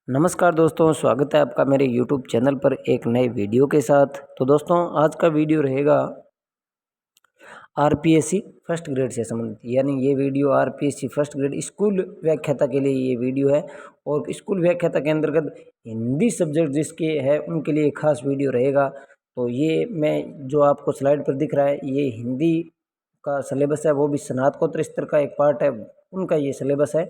नमस्कार दोस्तों, स्वागत है आपका मेरे YouTube चैनल पर एक नए वीडियो के साथ। तो दोस्तों, आज का वीडियो रहेगा आरपीएससी फर्स्ट ग्रेड से संबंधित, यानी ये video RPSC first grade school व्याख्याता के लिए ये वीडियो है। और स्कूल व्याख्याता के अंतर्गत हिंदी सब्जेक्ट जिसके है उनके लिए खास वीडियो रहेगा। तो ये मैं जो आपको स्लाइड पर दिख रहा है, ये हिंदी का सिलेबस है, वो भी स्नातकोत्तर स्तर का एक पार्ट है, उनका ये सिलेबस है।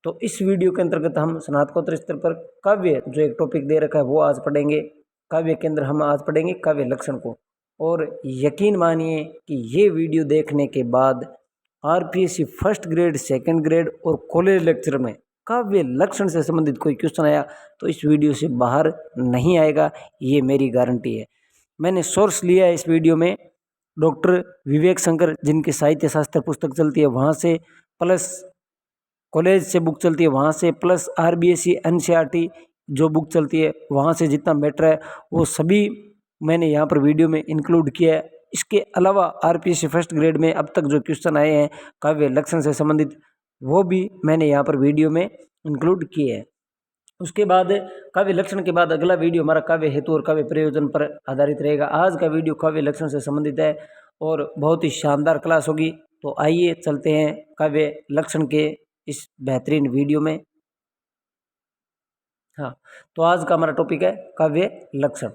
तो इस वीडियो के अंतर्गत हम स्नातकोत्तर स्तर पर काव्य जो एक टॉपिक दे रखा है वो आज पढ़ेंगे। काव्य के अंदर हम आज पढ़ेंगे काव्य लक्षण को। और यकीन मानिए कि ये वीडियो देखने के बाद RPSC first grade, second grade और कॉलेज लेक्चर में काव्य लक्षण से संबंधित कोई क्वेश्चन आया तो इस वीडियो से बाहर नहीं आएगा, ये मेरी गारंटी है। मैंने सोर्स लिया है इस वीडियो में डॉक्टर विवेक शंकर, जिनकी साहित्य शास्त्र पुस्तक चलती है वहाँ से, प्लस कॉलेज से बुक चलती है वहाँ से, प्लस आरबीएससी एनसीईआरटी जो बुक चलती है वहाँ से जितना मैटर है वो सभी मैंने यहाँ पर वीडियो में इंक्लूड किया है। इसके अलावा आरपीएससी फर्स्ट ग्रेड में अब तक जो क्वेश्चन आए हैं काव्य लक्षण से संबंधित वो भी मैंने यहाँ पर वीडियो में इंक्लूड किए हैं। उसके बाद काव्य लक्षण के बाद अगला वीडियो हमारा काव्य हेतु और काव्य प्रयोजन पर आधारित रहेगा। आज का वीडियो काव्य लक्षण से संबंधित है और बहुत ही शानदार क्लास होगी। तो आइए चलते हैं काव्य लक्षण के इस बेहतरीन वीडियो में। हाँ, तो आज का हमारा टॉपिक है काव्य लक्षण।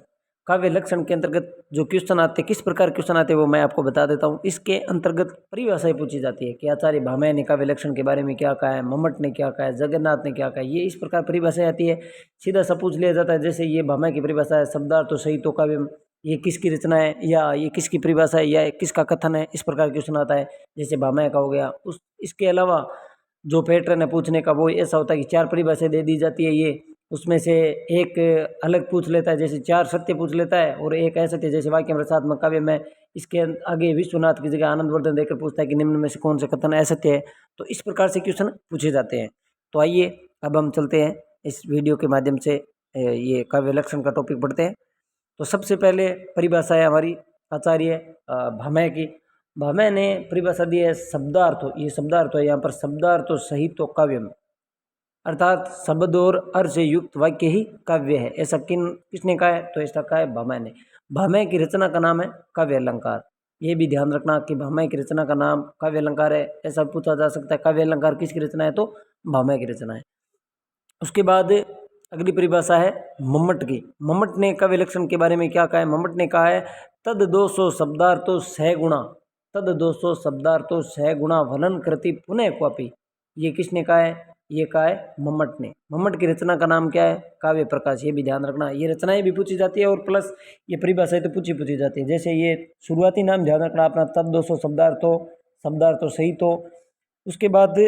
काव्य लक्षण के अंतर्गत जो क्वेश्चन आते हैं, किस प्रकार क्वेश्चन आते हैं वो मैं आपको बता देता हूँ। इसके अंतर्गत परिभाषाएं पूछी जाती है कि आचार्य भामह ने काव्य लक्षण के बारे में क्या कहा है, मम्मट ने क्या कहा है, जगन्नाथ ने क्या कहा है, ये इस प्रकार परिभाषाएं आती है। सीधा सा पूछ लिया जाता है, जैसे ये भामह की परिभाषा है शब्दार्थ सहित तो काव्य, ये किसकी रचना है या ये किसकी परिभाषा है या किसका कथन है, इस प्रकार क्वेश्चन आता है। जैसे भामह का हो गया। इसके अलावा जो पैटर्न है पूछने का वो ऐसा होता है कि चार परिभाषाएं दे दी जाती है, ये उसमें से एक अलग पूछ लेता है, जैसे चार सत्य पूछ लेता है और एक असत्य, जैसे वाक्य रसात्मक काव्य में इसके आगे विश्वनाथ की जगह आनंदवर्धन देकर पूछता है कि निम्न में से कौन सा कथन असत्य है। तो इस प्रकार से क्वेश्चन पूछे जाते हैं। तो आइए अब हम चलते हैं इस वीडियो के माध्यम से ये काव्य लक्षण का टॉपिक पढ़ते हैं। तो सबसे पहले परिभाषा है हमारी आचार्य भामह की। भामह ने परिभाषा दी है शब्दार्थ। ये शब्दार्थ है, यहाँ पर शब्दार्थ सहित तो काव्यम, अर्थात शब्द और अर्थ से युक्त वाक्य ही काव्य है। ऐसा किसने कहा है? तो ऐसा कहा है भामह ने। भामह की रचना का नाम है काव्य अलंकार। ये भी ध्यान रखना कि भामह की रचना का नाम काव्य अलंकार है। ऐसा पूछा जा सकता है काव्य अलंकार किसकी रचना है, तो भामह की रचना है। उसके बाद अगली परिभाषा है मम्मट की। मम्मट ने काव्य लक्षण के बारे में क्या कहा है? मम्मट ने कहा है तद 200 शब्दार्थो सह गुणा, तद 200 शब्दार्थो सह गुणा वनन कृति पुनः क्वापी। ये किसने कहा है? ये कहा है मम्मट ने। मम्मट की रचना का नाम क्या है? काव्य प्रकाश। ये भी ध्यान रखना, ये रचनाएं भी पूछी जाती है और प्लस ये परिभाषाएं तो पूछी जाती है। जैसे ये शुरुआती नाम ध्यान रखना अपना, तद 200 शब्दार्थो सही। तो उसके बाद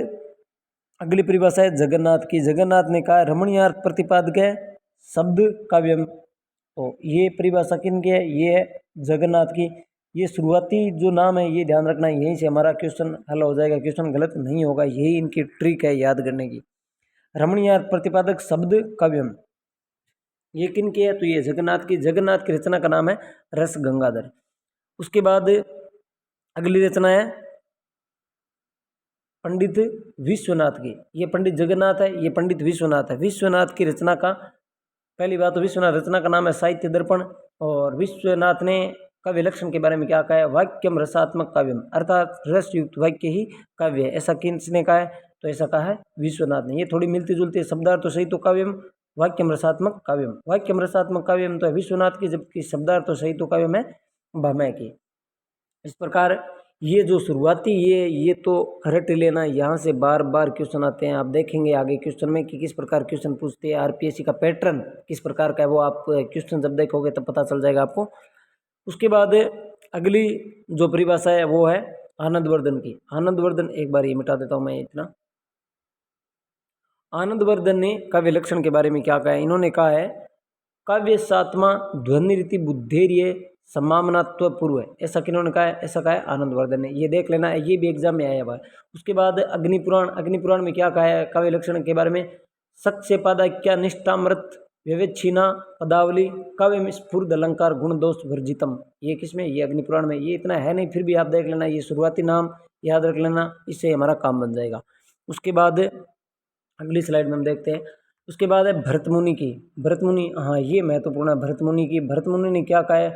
अगली परिभाषा है जगन्नाथ की। जगन्नाथ ने कहा रमणीयार्थ प्रतिपादक शब्द काव्यम। तो ये परिभाषा किन की है? ये है जगन्नाथ की। ये शुरुआती जो नाम है ये ध्यान रखना, यहीं से हमारा क्वेश्चन हल हो जाएगा, क्वेश्चन गलत नहीं होगा, यही इनकी ट्रिक है याद करने की। रमणीयार्थ प्रतिपादक शब्द काव्यम ये किन की है? तो ये जगन्नाथ की। जगन्नाथ की रचना का नाम है रस गंगाधर। उसके बाद अगली रचना है पंडित विश्वनाथ की। ये पंडित जगन्नाथ है, ये पंडित विश्वनाथ है। विश्वनाथ की रचना का, पहली बात तो विश्वनाथ रचना का नाम है साहित्य दर्पण। और विश्वनाथ ने काव्य लक्षण के बारे में क्या कहा है? वाक्यम रसात्मक काव्यम, अर्थात रस युक्त वाक्य ही काव्य है। ऐसा किसने कहा है? तो ऐसा कहा है विश्वनाथ ने। ये थोड़ी मिलती जुलती है, शब्दार्थ सहित तो काव्यम, वाक्यम रसात्मक काव्यम। वाक्यम रसात्मक काव्यम तो है विश्वनाथ की, जबकि शब्दार्थ सहित तो काव्यम है भामह की। इस प्रकार ये जो शुरुआती ये तो रट लेना, यहाँ से बार बार क्वेश्चन आते हैं। आप देखेंगे आगे क्वेश्चन में कि किस प्रकार क्वेश्चन पूछते हैं, आरपीएससी का पैटर्न किस प्रकार का है, वो आप क्वेश्चन जब देखोगे तब पता चल जाएगा आपको। उसके बाद अगली जो परिभाषा है वो है आनंदवर्धन की। आनंदवर्धन, एक बार ये मिटा देता हूँ मैं इतना। आनंदवर्धन ने काव्य लक्षण के बारे में क्या कहा है? इन्होंने कहा है काव्य सात्मा ध्वनि रीति बुद्धेर्य समामनात्व पूर्व है। ऐसा किन्होंने कहा है? ऐसा कहा है आनंदवर्धन ने। ये देख लेना है, ये भी एग्जाम में आया हुआ है। उसके बाद अग्निपुराण। अग्निपुराण में क्या कहा है काव्य लक्षण के बारे में? सक्सेपादाख्या निष्ठामृत विवेच्छिना पदावली काव्य में स्फुर्द अलंकार गुण दोष वर्जितम। ये किसमें? ये अग्निपुराण में। ये इतना है नहीं, फिर भी आप देख लेना, ये शुरुआती नाम याद रख लेना, इससे हमारा काम बन जाएगा। उसके बाद अगली स्लाइड में हम देखते हैं उसके बाद है भरत मुनि की। भरत मुनि, हाँ ये महत्वपूर्ण है। भरत मुनि की, भरत मुनि ने क्या कहा है,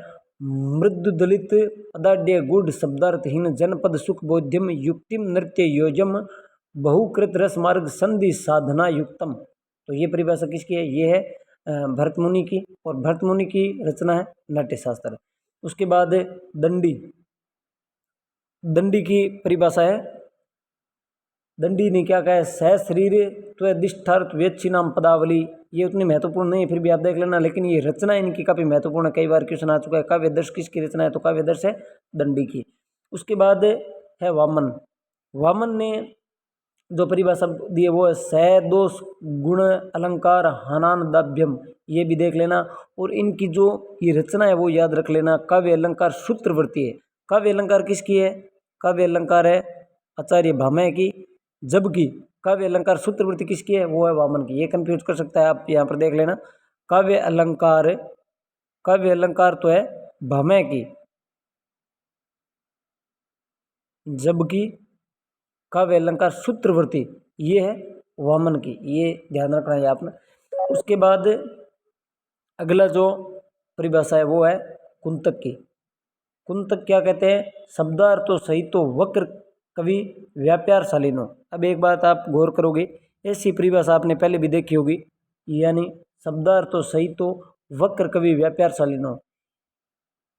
मृदु दलित पदाढ़ गुड शब्दार्थहीन जनपद सुख बोध्यम युक्तिम नृत्य योजम बहुकृत रस मार्ग संधि साधना युक्तम। तो ये परिभाषा किसकी है, ये है भरत मुनि की, और भरत मुनि की रचना है नाट्यशास्त्र। उसके बाद दंडी, दंडी की परिभाषा है, दंडी ने क्या कहा है, सहशरीर त्वदिष्ठार्थ वेच्छिनाम पदावली। ये उतनी महत्वपूर्ण नहीं है, फिर भी आप देख लेना, लेकिन ये रचना इनकी काफ़ी महत्वपूर्ण है, कई बार क्वेश्चन आ चुका है। काव्यदर्श किसकी रचना है, तो काव्यदर्श है दंडी की। उसके बाद है वामन। वामन ने जो परिभाषा दी है वो है सैदोष गुण अलंकार हानानदाभ्यम, ये भी देख लेना। और इनकी जो ये रचना है वो याद रख लेना, काव्य अलंकार सूत्रवर्ती है। काव्य अलंकार किसकी है, काव्य अलंकार है आचार्य भामह की, जबकि काव्य अलंकार सूत्रवृत्ति किसकी है, वो है वामन की। ये कंफ्यूज कर सकता है, आप यहाँ पर देख लेना। काव्य अलंकार, काव्य अलंकार तो है भामह की, जबकि काव्य अलंकार सूत्रवृत्ति ये है वामन की, ये ध्यान रखना है आपने। उसके बाद अगला जो परिभाषा है वो है कुंतक की। कुंतक क्या कहते हैं, शब्दार्थो सहितो वक्र कवि व्याप्यारशालीनो। अब एक बात आप गौर करोगे, ऐसी परिभाषा आपने पहले भी देखी होगी, यानी शब्दार्थो सहितो वक्र कवि व्याप्यारशालीनो।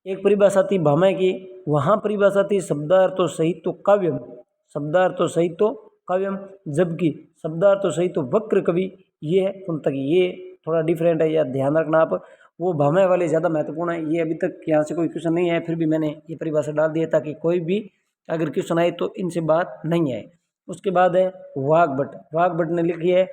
एक परिभाषा थी भामह की, वहाँ परिभाषा थी शब्दार्थो सहितो काव्यम, शब्दार्थो सहितो काव्यम, जबकि शब्दार्थो सहितो वक्र कवि ये है कुंतक। ये थोड़ा डिफरेंट है, या ध्यान रखना आप। वो भामह वाले ज़्यादा महत्वपूर्ण है। ये अभी तक यहाँ से कोई क्वेश्चन नहीं आया, फिर भी मैंने ये परिभाषा डाल दिया ताकि कोई भी अगर क्वेश्चन आए तो इनसे बात नहीं आए। उसके बाद है वाग्भट। वाग्भट ने लिखी है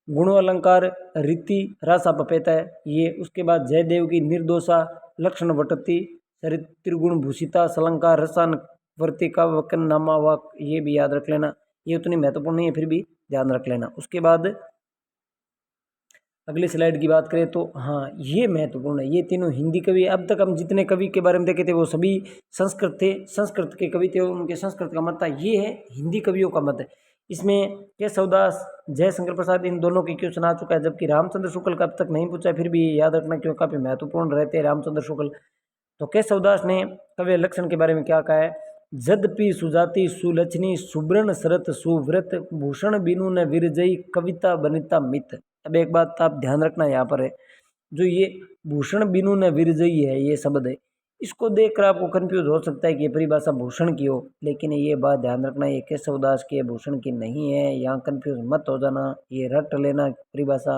गुणो अलंकार रीति रासा पपेता है ये। उसके बाद जयदेव की निर्दोषा लक्षण वटती त्रिगुण भूषिता सलंकार रसान वर्तिका वकन नामा वाक, ये भी याद रख लेना। ये उतनी महत्वपूर्ण नहीं है, फिर भी ध्यान रख लेना। उसके बाद अगली स्लाइड की बात करें तो हाँ ये महत्वपूर्ण है, ये तीनों हिंदी कवि। अब तक हम जितने कवि के बारे में देखे थे वो सभी संस्कृत थे, संस्कृत के कवि थे, उनके संस्कृत का मत था। ये है हिंदी कवियों का मत है। इसमें केशवदास, जयशंकर प्रसाद, इन दोनों की क्वेश्चन आ चुका है, जबकि रामचंद्र शुक्ल का अब तक नहीं पूछा है, फिर भी याद रखना क्यों काफ़ी महत्वपूर्ण रहते हैं रामचंद्र शुक्ल। तो केशवदास ने कवि लक्षण के बारे में क्या कहा है, जदपि सुजाति सुलक्षणी सुब्रण शरत सुव्रत भूषण बिनु न विरजयी कविता बनिता मित। अब एक बात आप ध्यान रखना यहाँ पर है, जो ये भूषण बिनु न विरजयी है ये शब्द है, इसको देखकर आपको कंफ्यूज हो सकता है कि ये परिभाषा भूषण की हो, लेकिन ये बात ध्यान रखना ये केशवदास की भूषण की नहीं है। यहाँ कंफ्यूज मत हो जाना, ये रट लेना परिभाषा।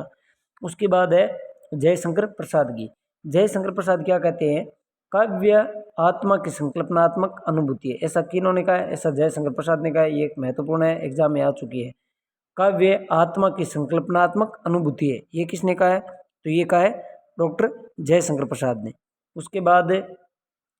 उसके बाद है जयशंकर प्रसाद की। जयशंकर प्रसाद क्या कहते हैं, काव्य आत्मा की संकल्पनात्मक अनुभूति है। ऐसा किन्होंने कहा है, ऐसा जयशंकर प्रसाद ने कहा है। ये एक महत्वपूर्ण है, एग्जाम में आ चुकी है। काव्य आत्मा की संकल्पनात्मक अनुभूति है, ये किसने कहा है, तो ये कहा है डॉक्टर जयशंकर प्रसाद ने। उसके बाद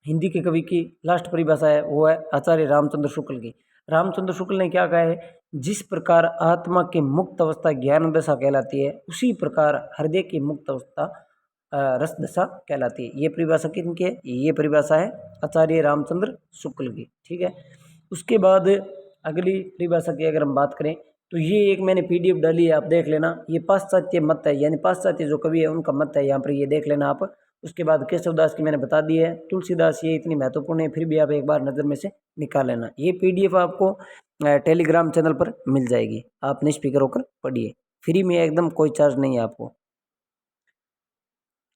हिंदी के कवि की लास्ट परिभाषा है वो है आचार्य रामचंद्र शुक्ल की। रामचंद्र शुक्ल ने क्या कहा है, जिस प्रकार आत्मा की मुक्त अवस्था ज्ञान दशा कहलाती है, उसी प्रकार हृदय की मुक्त अवस्था रस दशा कहलाती है। ये परिभाषा किनकी है, ये परिभाषा है आचार्य रामचंद्र शुक्ल की। ठीक है। उसके बाद अगली परिभाषा की अगर हम बात करें तो ये एक मैंने पीडीएफ डाली है, आप देख लेना। ये पाश्चात्य मत है, यानी पाश्चात्य जो कवि है उनका मत है, यहाँ पर ये देख लेना आप। उसके बाद केशवदास की मैंने बता दी है, तुलसीदास ये इतनी महत्वपूर्ण है, फिर भी आप एक बार नज़र में से निकाल लेना। ये पीडीएफ आपको टेलीग्राम चैनल पर मिल जाएगी, आप निष्फिक्र होकर पढ़िए, फ्री में एकदम, कोई चार्ज नहीं है आपको।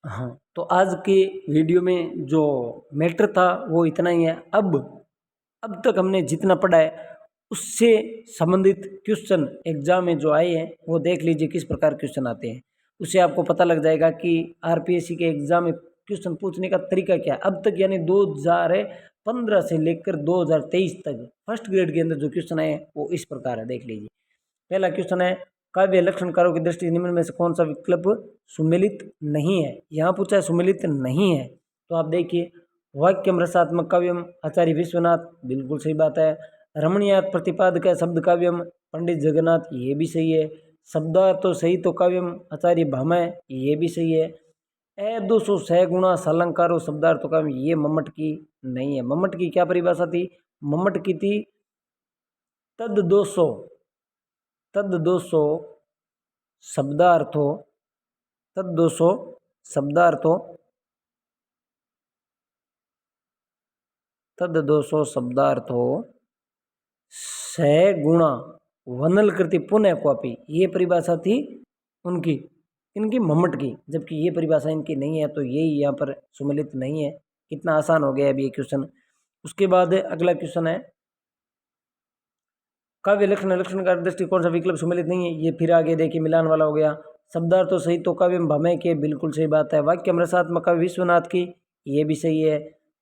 हाँ, तो आज के वीडियो में जो मैटर था वो इतना ही है। अब तक हमने जितना पढ़ा है उससे संबंधित क्वेश्चन एग्जाम में जो आए हैं वो देख लीजिए किस प्रकार क्वेश्चन आते हैं, उससे आपको पता लग जाएगा कि आरपीएससी के एग्जाम में क्वेश्चन पूछने का तरीका क्या है। अब तक यानी 2015 से लेकर 2023 तक फर्स्ट ग्रेड के अंदर जो क्वेश्चन आए हैं वो इस प्रकार है, देख लीजिए। पहला क्वेश्चन है, काव्य लक्षणकारों की दृष्टि निम्न में से कौन सा विकल्प सुमेलित नहीं है। यहाँ पूछा है सुमेलित नहीं है, तो आप देखिए वाक्यम रसात्मक काव्यम आचार्य विश्वनाथ, बिल्कुल सही बात है। रमणीयात प्रतिपादक शब्द काव्यम पंडित जगन्नाथ, ये भी सही है। शब्दार्थो सही तो काव्यम आचार्य भामह, ये भी सही है। ए 200 सह गुणा सालंकारो शब्दार्थो काव्यम, ये मम्मट की नहीं है। मम्मट की क्या परिभाषा थी, मम्मट की थी तद 200 शब्दार्थो तद्दोषो शब्दार्थो तद्दोषो शब्दार्थो सगुणा वनल कृति पुनः क्वापी। ये परिभाषा थी उनकी, इनकी मम्मट की, जबकि ये परिभाषा इनकी नहीं है, तो यही यहाँ पर सुमेलित नहीं है। कितना आसान हो गया अभी ये क्वेश्चन। उसके बाद अगला क्वेश्चन है काव्य लक्षण, लक्षण का दृष्टिकोण से विकल्प सुमेलित नहीं है। ये फिर आगे देखिए मिलान वाला हो गया। शब्दार्थ तो सही, तो काव्य भमय के, बिल्कुल सही बात है। वाक्य रसात्मक काव्य विश्वनाथ की, ये भी सही है।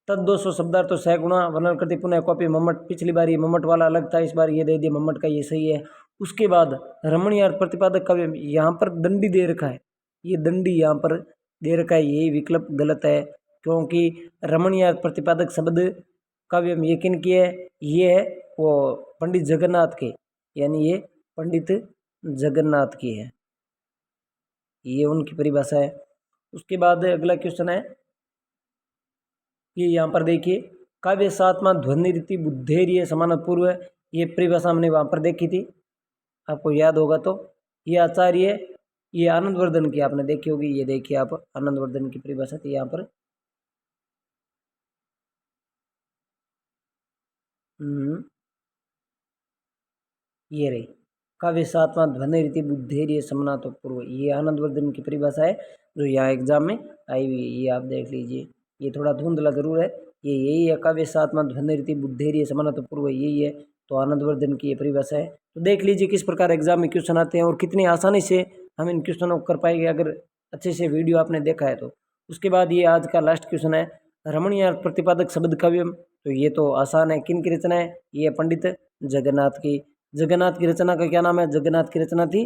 तद्दोषो शब्दार्थ तो सगुणा वर्णन करती पुनः कॉपी मम्मट, पिछली बार ये मम्मट वाला अलग था, इस बार ये दे दिया मम्मट का, ये सही है। उसके बाद रमणीयार्थ प्रतिपादक काव्य, यहाँ पर दंडी दे रखा है, ये दंडी यहाँ पर दे रखा है, यही विकल्प गलत है, क्योंकि रमणीयार्थ प्रतिपादक शब्द काव्य ये किन की है, ये है वो पंडित जगन्नाथ के, यानी ये पंडित जगन्नाथ की है, ये उनकी परिभाषा है। उसके बाद अगला क्वेश्चन है ये यहाँ पर देखिए, काव्य सात्मा ध्वनि रीति बुद्धेर्य समान पूर्व, ये परिभाषा हमने वहाँ पर देखी थी, आपको याद होगा तो। ये आचार्य, ये आनंदवर्धन की आपने देखी होगी, ये देखिए आप, आनंदवर्धन की परिभाषा थी यहाँ पर। ये रही काव्य सात्मा ध्वनि रीति बुद्धेर्य समना तो पूर्व, ये आनंदवर्धन की परिभाषा है जो यहाँ एग्जाम में आई हुई है, ये आप देख लीजिए। ये थोड़ा धुंधला जरूर है, ये यही है, काव्य सात्मा ध्वनि रीति बुद्धेर्य समना तो पूर्व, यही है, तो आनंदवर्धन की ये परिभाषा है। तो देख लीजिए किस प्रकार एग्जाम में क्वेश्चन आते हैं और कितनी आसानी से हम इन क्वेश्चनों को कर पाएंगे अगर अच्छे से वीडियो आपने देखा है तो। उसके बाद ये आज का लास्ट क्वेश्चन है, रमणीय प्रतिपादक शब्द काव्यम, तो ये तो आसान है, किन की रचना है, ये पंडित जगन्नाथ की। जगन्नाथ की रचना का क्या नाम है, जगन्नाथ की रचना थी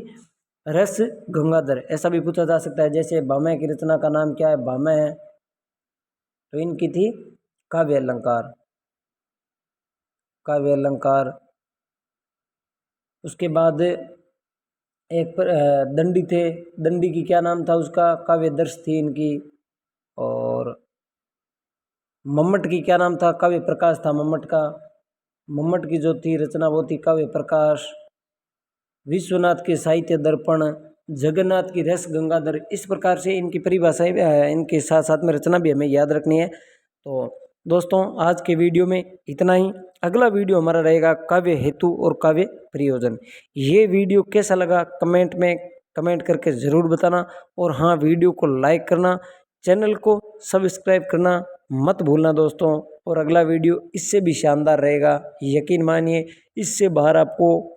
रस गंगाधर, ऐसा भी पूछा जा सकता है। जैसे भामह की रचना का नाम क्या है, भामह है, तो इनकी थी काव्य अलंकार, काव्य अलंकार। उसके बाद एक दंडी थे, दंडी की क्या नाम था उसका, काव्य दर्श थी इनकी। और मम्मट की क्या नाम था, काव्य प्रकाश था मम्मट का, मम्मट की जो थी रचना वो थी काव्य प्रकाश। विश्वनाथ के साहित्य दर्पण, जगन्नाथ की रस गंगाधर, इस प्रकार से इनकी परिभाषाएं इनके साथ साथ में रचना भी हमें याद रखनी है। तो दोस्तों आज के वीडियो में इतना ही। अगला वीडियो हमारा रहेगा काव्य हेतु और काव्य प्रयोजन। ये वीडियो कैसा लगा कमेंट में कमेंट करके ज़रूर बताना, और हाँ वीडियो को लाइक करना, चैनल को सब्सक्राइब करना मत भूलना दोस्तों। और अगला वीडियो इससे भी शानदार रहेगा, यकीन मानिए इससे बाहर आपको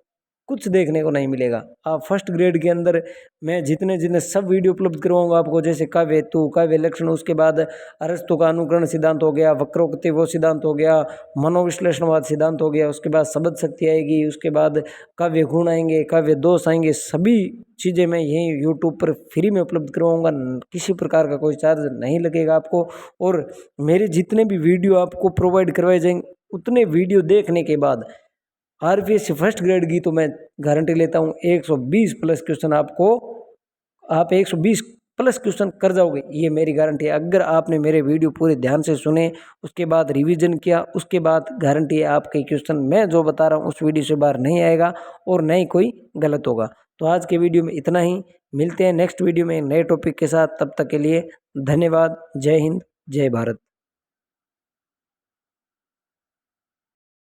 कुछ देखने को नहीं मिलेगा। आप फर्स्ट ग्रेड के अंदर मैं जितने जितने सब वीडियो उपलब्ध करवाऊंगा आपको, जैसे काव्य हेतु, काव्य लक्षण, उसके बाद अरस्तु का अनुकरण सिद्धांत हो गया, वक्रोक्ति वो सिद्धांत हो गया, मनोविश्लेषणवाद सिद्धांत हो गया, उसके बाद शब्द शक्ति आएगी, उसके बाद काव्य गुण आएंगे, काव्य दोष आएंगे, सभी चीज़ें मैं यहीं यूट्यूब पर फ्री में उपलब्ध करवाऊँगा, किसी प्रकार का कोई चार्ज नहीं लगेगा आपको। और मेरे जितने भी वीडियो आपको प्रोवाइड करवाए जाएंगे उतने वीडियो देखने के बाद आरपीएससी फर्स्ट ग्रेड की तो मैं गारंटी लेता हूँ 120 प्लस क्वेश्चन आपको, आप 120 प्लस क्वेश्चन कर जाओगे, ये मेरी गारंटी है। अगर आपने मेरे वीडियो पूरे ध्यान से सुने, उसके बाद रिवीजन किया, उसके बाद गारंटी है आपके क्वेश्चन मैं जो बता रहा हूँ उस वीडियो से बाहर नहीं आएगा और न ही कोई गलत होगा। तो आज के वीडियो में इतना ही, मिलते हैं नेक्स्ट वीडियो में नए टॉपिक के साथ, तब तक के लिए धन्यवाद। जय हिंद, जय भारत।